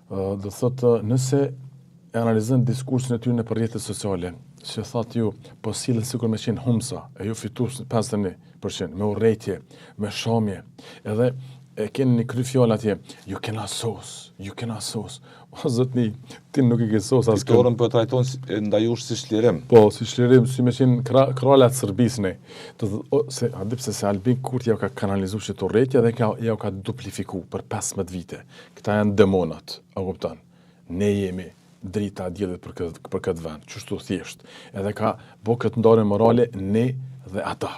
Do thotë nëse e analizën diskursin e tyre në rrjetet sociale, që thatë ju, po sillet sikur me qenë humsa, e ju fitu 51%, me urrejtje, me shamje, edhe e keni një kryfjallë atje, ju kena sos. O zotni, ti nuk i ke sos asë kënë. Viktorën për trajton ndajush si shlirim. Po, si shlirim, si me qenë kralat Sërbisne. A dipse se Albin Kurti ja ka kanalizu që të urrejtje dhe ja ka duplifiku për 15 vite. Këta janë demonat, a kupton? Ne jemi drita diellit për këtë vend, qështu thjesht. Edhe ka bo këtë ndarje morale ne dhe ata.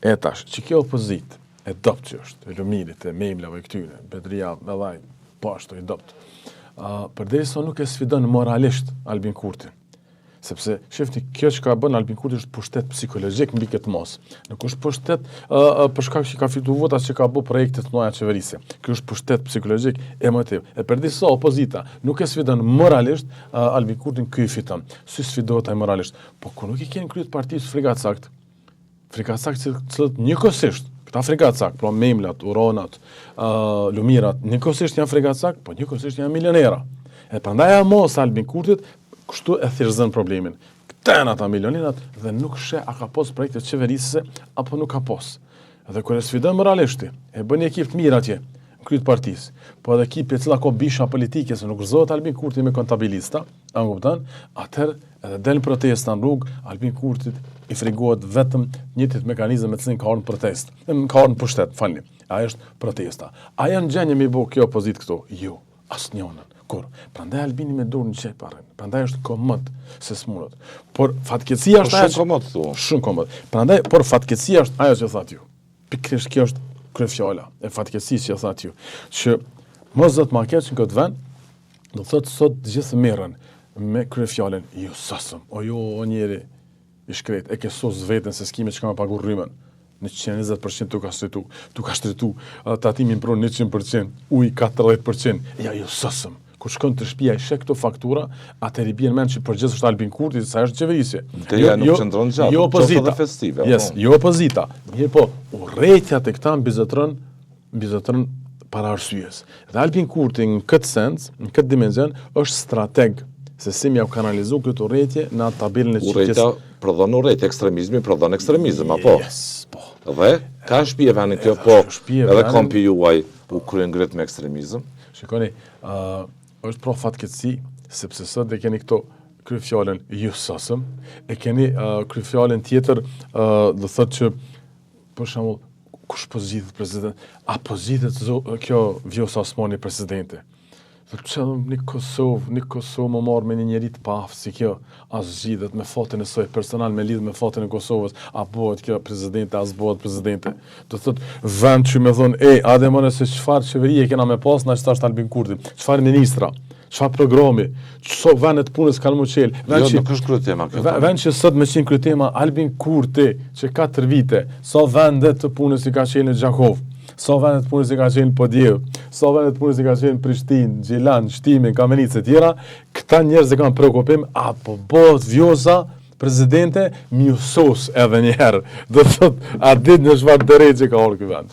E tash, që kjo opozit, e dopt që është, e Lumirit, e Memlave, e këtyre, Bedria, Medhaj, pashto, e dopt. Përderisa nuk e sfidon moralisht Albin Kurti. Sepse, shifni, kjo që ka bën Albin Kurti është pushtet psikologjik mbi këtë mos. Nuk është pushtet për shkak që ka fitu votat që ka bë projekte të mëdha qeverisje. Kjo është pushtet psikologjik emotiv. E përderisa opozita nuk e sfidon moralisht Albin Kurtin, ky fiton. Si sfidohet ai moralisht? Po ku nuk i kanë kryet partisë frikacakt cilët njëkohësisht këta frikacakt, pra Memlat, Uronat, Lumirat, njëkohësisht janë frikacakt, po njëkohësisht janë milionera. E prandaj mos Albin Kurtit kështu e thjeshtëzon problemin. Këta janë ata milionerat dhe nuk sheh a ka pos projekte qeverisëse apo nuk ka pos. Edhe kur e sfidon moralisht, e bën një ekip të mirë atje, kryet partisë. Po edhe ekipi i cila ka bisha politike se nuk gëzohet Albin Kurti me kontabilista, a kupton? Atëherë edhe del protesta në rrugë, Albin Kurtit i frigohet vetëm njëjtit mekanizëm me cilin ka ardhur protest. Ka ardhur pushtet, falni. Ajo është protesta. A janë gjendje me bë kjo opozit këtu? Jo, asnjënën. Kur? Prandaj Albini me dorë në qep arrin. Prandaj është komod se smunët. Por fatkeqësia është shumë komod këtu. Shumë komod. Prandaj por fatkeqësia është ajo që thatë ju. Pikërisht kjo është kryefjala e fatkeqësisë që thatë ju. Që mos zot ma keq në këtë vend, do thotë sot gjithë merren me kryefjalën ju sasëm. O jo o njeri i shkret, e ke sos vetën se s'kime që ka me pagu rrymën. 120% tu ka shtritu tatimin pro 100%, uj 40%, ja ju sasëm. Kur shkon të shtëpia i sheh këto faktura, atëherë i bën mend që përgjithësisht është Albin Kurti, sa është qeverisje. Nuk qëndron gjatë, jo opozita festive. Jo opozita. Mirë po, urrejtja tek ta mbizotron para arsyes. Dhe Albin Kurti në këtë sens, në këtë dimension, është strateg se si m'ja kanalizu këtë urrejtje në tabelën e çikës. Urrejtja prodhon urrejtje, ekstremizmi prodhon ekstremizëm, apo? Yes, po. Dhe ka shpije vani kjo, po, edhe kompi juaj u kryen ngrit me ekstremizëm. Shikoni, është pro fatkeqësi, sepse sot e keni këto kryefjalën ju sasëm, e keni kryefjalën tjetër, do thotë që, për shembull, kush po zgjidhet president, a po zgjidhet kjo Vjosa Osmani presidente. Në Kosovë më marrë me një njeri të pafë, si kjo, as zgjidhet me fatin e soj personal, me lidh me fatin e Kosovës, a bëhet kjo presidente, as bëhet presidente. Do thotë, vend që me thonë, ade mëne se çfarë qeverie kena me pas, na që është Albin Kurti, çfarë ministra, çfarë programi, çfarë vendet punës kanë më qelë. Jo, nuk është kryetema kjo. Vend që sot me qenë kryetema Albin Kurti, që 4 vite, sa vendet të punës i ka qenë në Gjakov. Sa vendet punës i ka qenë Podjev, sa vendet punës i ka qenë Prishtinë, Gjilan, Shtimin, Kamenice e tjera, këta njerëz e kanë preokupim, apo bëhet Vjosa presidente, mi u sos edhe një herë. Do thotë, a ditë në çfarë drejtë që ka ardhur ky vend.